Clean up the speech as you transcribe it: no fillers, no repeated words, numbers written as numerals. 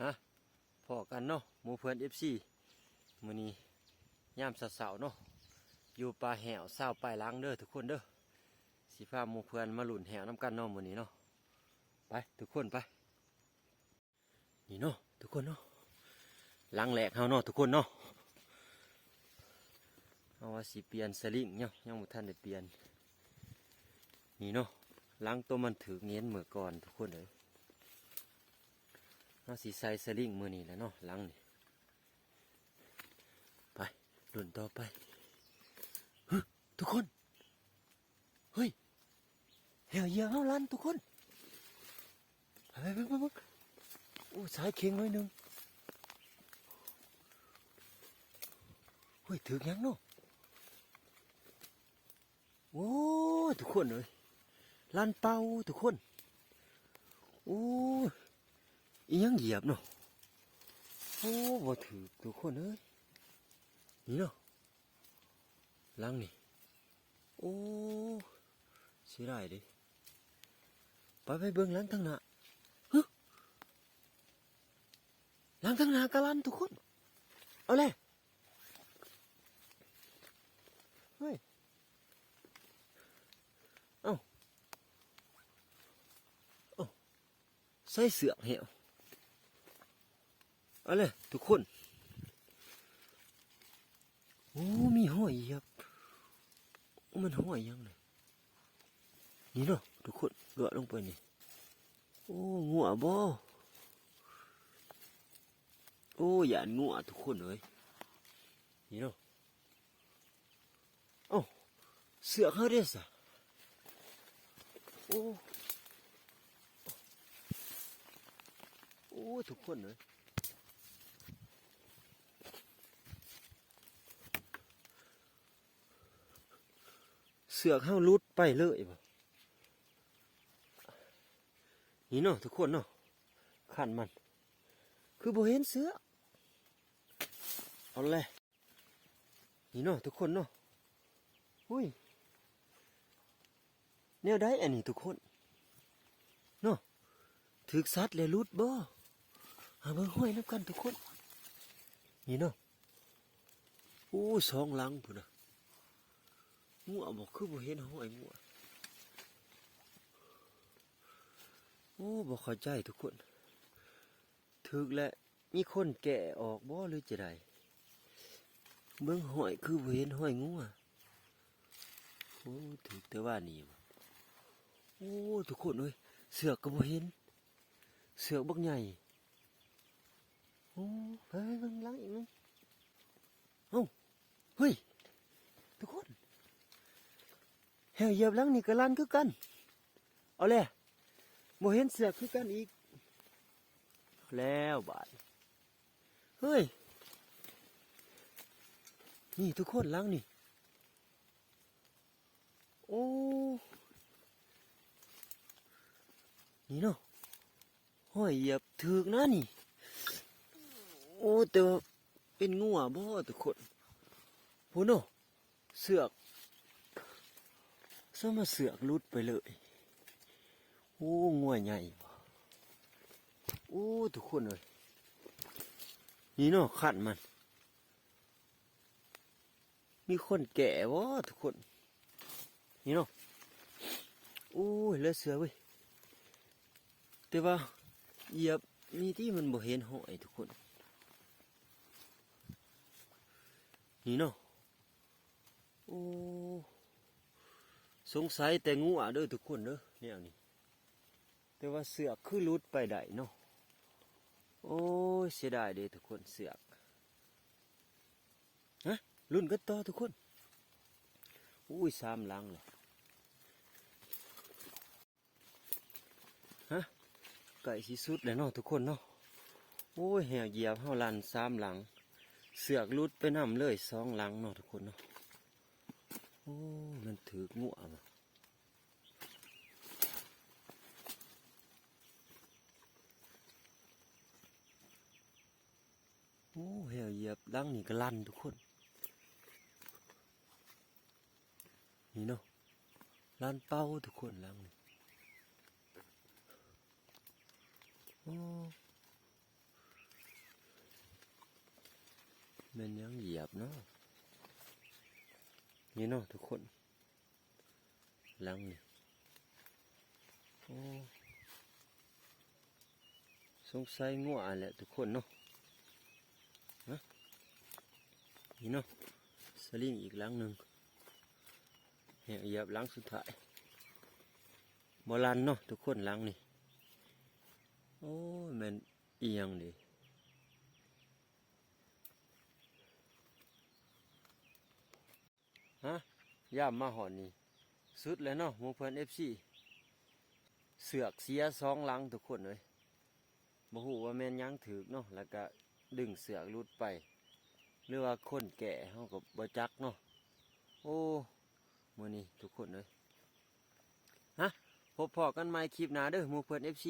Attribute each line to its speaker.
Speaker 1: ฮะพอกันเนาะหมู่เพื่อนFCมื้อนี้ยามเช้าๆเนาะอยู่ป่าแหวเศร้าปลายล้างเด้อทุกคนเด้อสิพาหมู่เพื่อนมาหลุนแหวน้ำกันเนาะมื้อนี้เนาะไปทุกคนไปนี่เนาะทุกคนเนาะล้างแหลกเฮาเนาะทุกคนเนาะเอาว่าสิเปลี่ยนสลิงเนาะยังบ่ทันได้เปลี่ยนนี่เนาะล้างตัวมันถือเงี้ยนเมื่อก่อนทุกคนเลยเอาสีใส่สลิงมือนี่แหล้วเนาะล้างนี่ไปหลุนต่อไปทุกคนเฮ้ยเหี่ยวเหี่ยวเอาลันทุกคนไปโอ้สายเคียงหน่อยหนึงเฮ้ยถือยังเนาะโอ้ทุกคนเลยลันเป่าทุกคนโอ้อียังเหยียบเนาะโอ้บ่ถือทุกคนเอ้ยนี่เนาะลังนี่โอ้เสียดายดิไปเบิ่งลังทั้งหน้าฮึลังทั้งหน้ากะลันทุกคนเอาเลยเฮ้ยเอาใส่เสือกเหี่ยวเอาเลยทุกคนโอ้มีห้อยเหยียบมันห้อยยังเลยนี่เนาะทุกคนเดือดลงไปนี่โอ้งัวบ่โอ้อย่างัวทุกคนเลยนี่เนาะเอ้าเสือกเขาได้สะโอ้ทุกคนเลยเสือกเขาลุดไปเลยบ่นี่เนาะทุกคนเนาะขันมันคือบ่เห็นเสือเอาเลยนี่เนาะทุกคนเนาะอุ้ยแนวได้อันนี้ทุกคนเนาะถึกซัดเลยลุดบ่หาเบิ่งห้อยน้ำกันทุกคนนี่เนาะโอ้สองหลังพุ่นน่ะงัวบอกคือบ่เห็นห้อยงัวโอ้บ่เข้าใจทุกคนถึกและมีคนแกะออกบ่หรือจะได้เบิ่งห้อยคือบ่เห็นห้อยงัวโอ้ถึกแต่ว่านี่โอ้ทุกคนเอ้ยเสือกก็บ่เห็นเสือกบักใหญ่โอ้ไปเบิ่งหลังอีกนึงเอ้าเฮ้ยทุกคนแหวเหยียบหลังนี่ก็ลั่นคือกันเอาเลยบ่เห็นเสือกคือกันอีกแล้วบาดเฮ้ยนี่ทุกคนหลังนี่โอ้นี่เนาะห้อยเหยียบถึกนะนี่โอ้แต่ว่าเป็นงัวบ่ทุกคนพูนเนาะเสือกซะมาเสือกลุดไปเลยโอ้งัวใหญ่โอ้ทุกคนเลยนี่เนาะขันมันมีคนแก่วะทุกคนนี่เนาะโอ้ยเลือดเสือเว้ยแต่ว่าเหยียบมีที่มันบ่เห็นห้อยทุกคนนี่เนาะโอ้สงสัยแต่งูอ่ะเด้อทุกคนเด้อเนี่ยนี่แต่ว่าเสือกคือลุดไปได้เนาะโอ้ยเสียดายเด้อทุกคนเสือกฮะรุ่นกันต่อทุกคนอุ้ย3หลังเลยฮะไก่สีสุดเลยเนาะทุกคนเนาะโอ้ยแหวเหยียบเฮาลัน3หลังเสือกลุดไปนำเลย2หลังเนาะทุกคนเนาะโอ้มันถืองัวมาโอ้แหวเหยียบหลังนี่ก็ลั่นทุกคนนี่เนาะลั่นเป้าทุกคนหลังนี่โอ้ แมันยังเหยียบเนาะนี่เนาะทุกคนหลังนี่โอ้สงสัยงัวแหละทุกคนเนาะนะนี่เนาะสลิงอีกหลังหนึ่งเหยียบหลังสุดท้ายโบราณเนาะทุกคนหลังนี่โอ้ยมันเอียงดิฮะย่ามมาหอนนี่สุดเลยเนาะหมู่เพื่อนFC เสือกเสียสองหลังทุกคนเลยบ่ฮู้ว่าแม่นยังถึกเนาะแล้วก็ดึงเสือกหลุดไปหรือว่าคนแก่เฮาก็บ่จักเนาะโอ้มื้อนี้ทุกคนเลยฮะพบพอกันใหม่คลิปหน้าเด้อหมู่เพื่อน FC